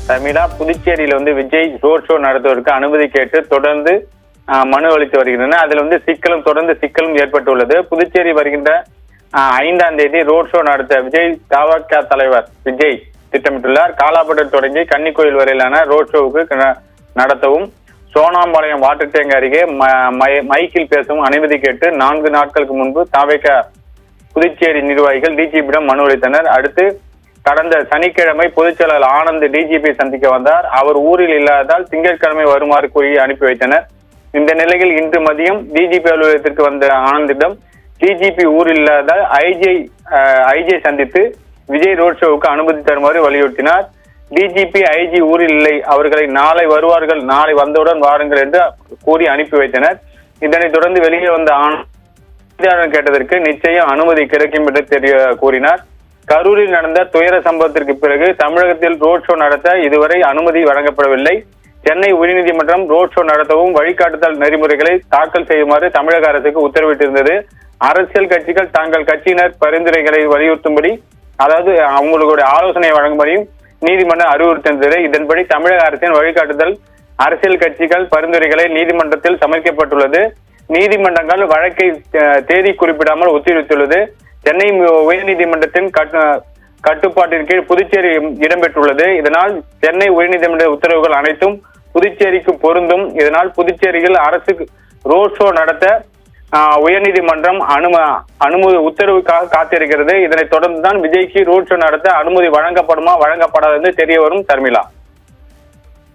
தமிழா புதுச்சேரியில Vijay road show நடத்துவதற்கு அனுமதி கேட்டு தொடர்ந்து மனு அளித்து வருகின்றன. அதுல தொடர்ந்து சிக்கலும் ஏற்பட்டுள்ளது. புதுச்சேரி வருகின்ற 5ஆம் தேதி ரோட் ஷோ நடத்த விஜய் தவக தலைவர் விஜய் திட்டமிட்டுள்ளார். காலாப்பட்டு தொடங்கி கன்னிக்கோயில் வரையிலான ரோட் ஷோவுக்கு நடத்தவும் சோனாம்பாளையம் வாட்டர் டேங்க் அருகே மைக்கில் பேசவும் அனுமதி கேட்டு 4 நாட்களுக்கு முன்பு தவக புதுச்சேரி நிர்வாகிகள் டிஜிபியிடம் மனு அளித்தனர். அடுத்து கடந்த சனிக்கிழமை பொதுச்செயலாளர் ஆனந்த் டிஜிபி சந்திக்க வந்தார். அவர் ஊரில் இல்லாததால் திங்கட்கிழமை வருமாறு கூறி அனுப்பி வைத்தனர். இந்த நிலையில் இன்று மதியம் டிஜிபி அலுவலகத்திற்கு வந்த ஆனந்திடம் டிஜிபி ஊரில் இல்லாததால் ஐஜி சந்தித்து விஜய் ரோட் ஷோவுக்கு அனுமதி தருமாறு வலியுறுத்தினார். டிஜிபி ஐஜி ஊரில் இல்லை, அவர்களை நாளை வருவார்கள், நாளை வந்தவுடன் வாருங்கள் என்று கூறி அனுப்பி வைத்தனர். இதனைத் தொடர்ந்து வெளியே வந்த ஆனந்த் கேட்டதற்கு நிச்சயம் அனுமதி கிடைக்கும் என்று கூறினார். கரூரில் நடந்த துயர சம்பவத்திற்கு பிறகு தமிழகத்தில் ரோட் ஷோ நடத்த இதுவரை அனுமதி வழங்கப்படவில்லை. சென்னை உயர்நீதிமன்றம் ரோட் ஷோ நடத்தவும் வழிகாட்டுதல் நெறிமுறைகளை தாக்கல் செய்யுமாறு தமிழக அரசுக்கு உத்தரவிட்டிருந்தது. அரசியல் கட்சிகள் தங்கள் கட்சியினர் பரிந்துரைகளை வலியுறுத்தும்படி, அதாவது அவங்களுடைய ஆலோசனை வழங்கும்படியும் நீதிமன்றம் அறிவுறுத்தியிருந்தது. இதன்படி தமிழக அரசின் வழிகாட்டுதல் அரசியல் கட்சிகள் பரிந்துரைகளை நீதிமன்றத்தில் சமர்ப்பிக்கப்பட்டுள்ளது. நீதிமன்றங்கள் வழக்கை தேதி குறிப்பிடாமல் ஒத்திவைத்துள்ளது. சென்னை உயர்நீதிமன்றத்தின் கட்டுப்பாட்டின் கீழ் புதுச்சேரி இடம்பெற்றுள்ளது. இதனால் சென்னை உயர்நீதிமன்ற உத்தரவுகள் அனைத்தும் புதுச்சேரிக்கு பொருந்தும். இதனால் புதுச்சேரியில் அரசு ரோட் ஷோ நடத்த உயர்நீதிமன்றம் அனுமதி உத்தரவுக்காக காத்திருக்கிறது. இதனைத் தொடர்ந்துதான் விஜய்க்கு ரோட் ஷோ நடத்த அனுமதி வழங்கப்படுமா வழங்கப்படாது என்று தெரிய வரும். தர்மிளா.